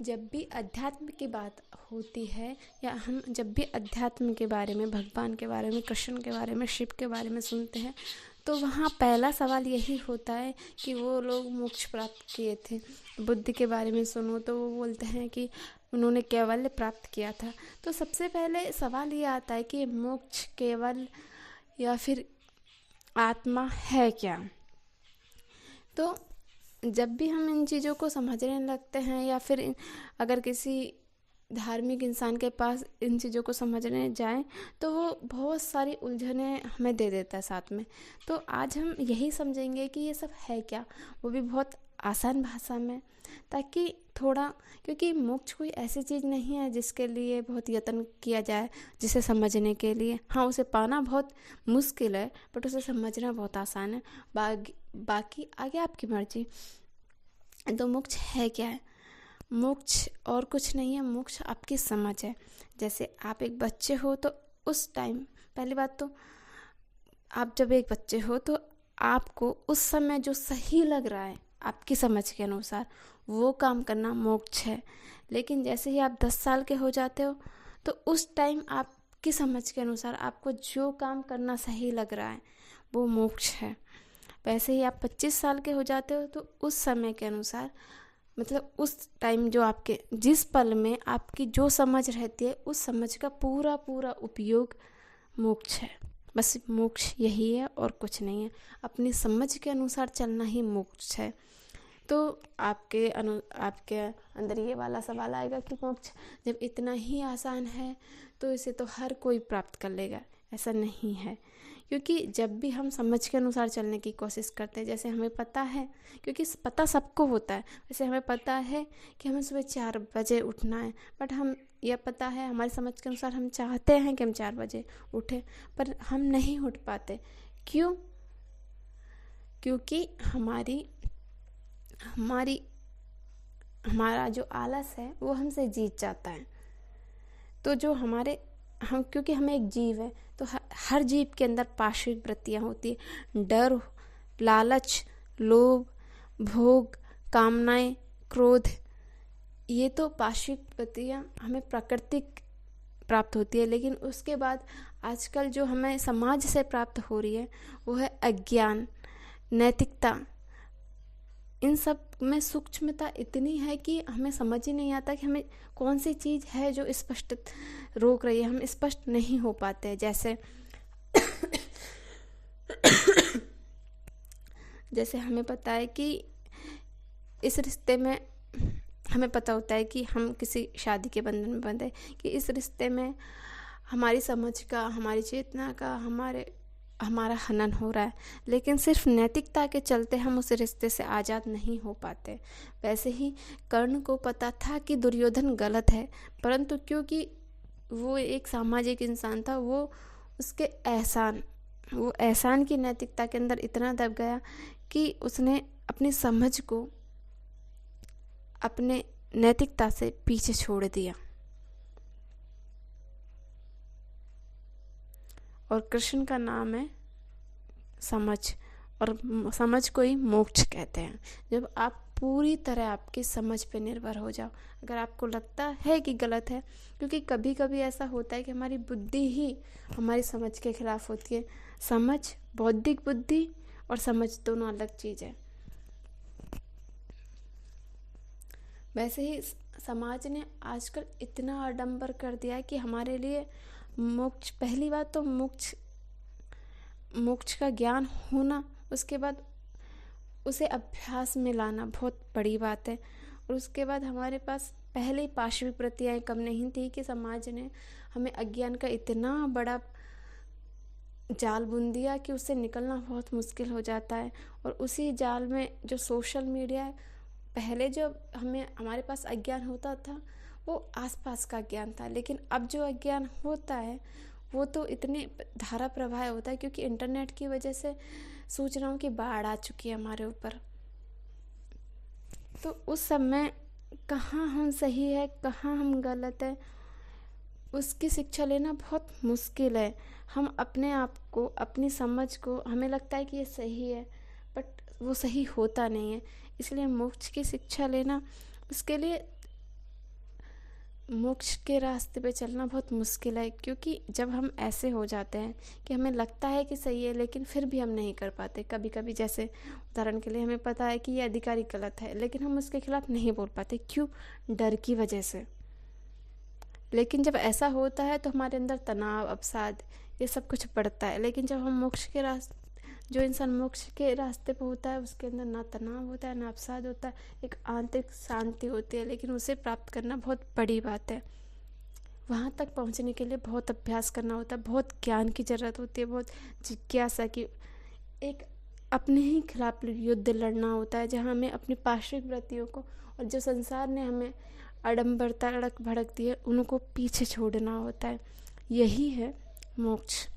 जब भी अध्यात्म की बात होती है या हम जब भी अध्यात्म के बारे में, भगवान के बारे में, कृष्ण के बारे में, शिव के बारे में सुनते हैं तो वहाँ पहला सवाल यही होता है कि वो लोग मोक्ष प्राप्त किए थे। बुद्ध के बारे में सुनो तो वो बोलते हैं कि उन्होंने कैवल्य प्राप्त किया था। तो सबसे पहले सवाल ये आता है कि मोक्ष केवल या फिर आत्मा है क्या। तो जब भी हम इन चीज़ों को समझने लगते हैं या फिर अगर किसी धार्मिक इंसान के पास इन चीज़ों को समझने जाएं तो वो बहुत सारी उलझनें हमें दे देता है साथ में। तो आज हम यही समझेंगे कि ये सब है क्या, वो भी बहुत आसान भाषा में, ताकि थोड़ा, क्योंकि मोक्ष कोई ऐसी चीज़ नहीं है जिसके लिए बहुत यत्न किया जाए जिसे समझने के लिए। हाँ, उसे पाना बहुत मुश्किल है बट उसे समझना बहुत आसान है। बाकी आगे आपकी मर्जी। तो मोक्ष है क्या है? मोक्ष और कुछ नहीं है, मोक्ष आपकी समझ है। जैसे आप एक बच्चे हो तो उस टाइम, पहली बात तो आप जब एक बच्चे हो तो आपको उस समय जो सही लग रहा है आपकी समझ के अनुसार वो काम करना मोक्ष है। लेकिन जैसे ही आप 10 साल के हो जाते हो तो उस टाइम आपकी समझ के अनुसार आपको जो काम करना सही लग रहा है वो मोक्ष है। वैसे ही आप 25 साल के हो जाते हो तो उस समय के अनुसार, मतलब उस टाइम जो आपके जिस पल में आपकी जो समझ रहती है उस समझ का पूरा पूरा उपयोग मोक्ष है। बस मोक्ष यही है और कुछ नहीं है। अपनी समझ के अनुसार चलना ही मोक्ष है। तो आपके अंदर ये वाला सवाल आएगा कि मोक्ष जब इतना ही आसान है तो इसे तो हर कोई प्राप्त कर लेगा। ऐसा नहीं है, क्योंकि जब भी हम समझ के अनुसार चलने की कोशिश करते हैं, जैसे हमें पता है, क्योंकि पता सबको होता है, जैसे हमें पता है कि हमें सुबह 4 बजे उठना है, बट हम यह पता है हमारी समझ के अनुसार हम चाहते हैं कि हम 4 बजे उठें पर हम नहीं उठ पाते। क्यों? क्योंकि हमारा जो आलस है वो हमसे जीत जाता है। तो जो क्योंकि हम एक जीव है तो हर जीव के अंदर पाशविक वृत्तियाँ होती है। डर, लालच, लोभ, भोग, कामनाएं, क्रोध, ये तो पाशविक वृत्तियाँ हमें प्राकृतिक प्राप्त होती है। लेकिन उसके बाद आजकल जो हमें समाज से प्राप्त हो रही है वो है अज्ञान, नैतिकता। इन सब में सूक्ष्मता इतनी है कि हमें समझ ही नहीं आता कि हमें कौन सी चीज़ है जो स्पष्ट रोक रही है। हम स्पष्ट नहीं हो पाते हैं। जैसे हमें पता है कि इस रिश्ते में, हमें पता होता है कि हम किसी शादी के बंधन में बंधे, कि इस रिश्ते में हमारी समझ का, हमारी चेतना का, हमारा हनन हो रहा है, लेकिन सिर्फ नैतिकता के चलते हम उस रिश्ते से आज़ाद नहीं हो पाते। वैसे ही कर्ण को पता था कि दुर्योधन गलत है, परंतु क्योंकि वो एक सामाजिक इंसान था, वो एहसान की नैतिकता के अंदर इतना दब गया कि उसने अपनी समझ को अपने नैतिकता से पीछे छोड़ दिया। और कृष्ण का नाम है समझ, और समझ को ही मोक्ष कहते हैं। जब आप पूरी तरह आपकी समझ पे निर्भर हो जाओ, अगर आपको लगता है कि गलत है, क्योंकि कभी कभी ऐसा होता है कि हमारी बुद्धि ही हमारी समझ के खिलाफ होती है। समझ, बौद्धिक बुद्धि और समझ दोनों अलग चीज़ है। वैसे ही समाज ने आजकल इतना आडंबर कर दिया है कि हमारे लिए मोक्ष, पहली बात तो मोक्ष का ज्ञान होना, उसके बाद उसे अभ्यास में लाना बहुत बड़ी बात है। और उसके बाद हमारे पास पहले ही पाशविक वृत्तियाँ कम नहीं थी कि समाज ने हमें अज्ञान का इतना बड़ा जाल बुन दिया कि उससे निकलना बहुत मुश्किल हो जाता है। और उसी जाल में जो सोशल मीडिया है, पहले जो हमारे पास अज्ञान होता था वो आसपास का ज्ञान था, लेकिन अब जो अज्ञान होता है वो तो इतने धारा प्रवाह होता है, क्योंकि इंटरनेट की वजह से सूचनाओं की बाढ़ आ चुकी है हमारे ऊपर। तो उस समय कहाँ हम सही है, कहाँ हम गलत है, उसकी शिक्षा लेना बहुत मुश्किल है। हम अपने आप को, अपनी समझ को, हमें लगता है कि ये सही है बट वो सही होता नहीं है। इसलिए मोक्ष की शिक्षा लेना, उसके लिए मोक्ष के रास्ते पे चलना बहुत मुश्किल है, क्योंकि जब हम ऐसे हो जाते हैं कि हमें लगता है कि सही है लेकिन फिर भी हम नहीं कर पाते। कभी कभी जैसे उदाहरण के लिए हमें पता है कि ये अधिकारी गलत है लेकिन हम उसके खिलाफ नहीं बोल पाते। क्यों? डर की वजह से। लेकिन जब ऐसा होता है तो हमारे अंदर तनाव, अवसाद ये सब कुछ बढ़ता है। लेकिन जब हम मोक्ष के रास्ते, जो इंसान मोक्ष के रास्ते पे होता है उसके अंदर ना तनाव होता है ना अवसाद होता है, एक आंतरिक शांति होती है। लेकिन उसे प्राप्त करना बहुत बड़ी बात है। वहाँ तक पहुँचने के लिए बहुत अभ्यास करना होता है, बहुत ज्ञान की ज़रूरत होती है, बहुत जिज्ञासा की, एक अपने ही खिलाफ युद्ध लड़ना होता है, जहाँ हमें अपनी पार्श्विक वृत्तियों को और जो संसार ने हमें आडंबरता, अड़क भड़क दी है, उनको पीछे छोड़ना होता है। यही है मोक्ष।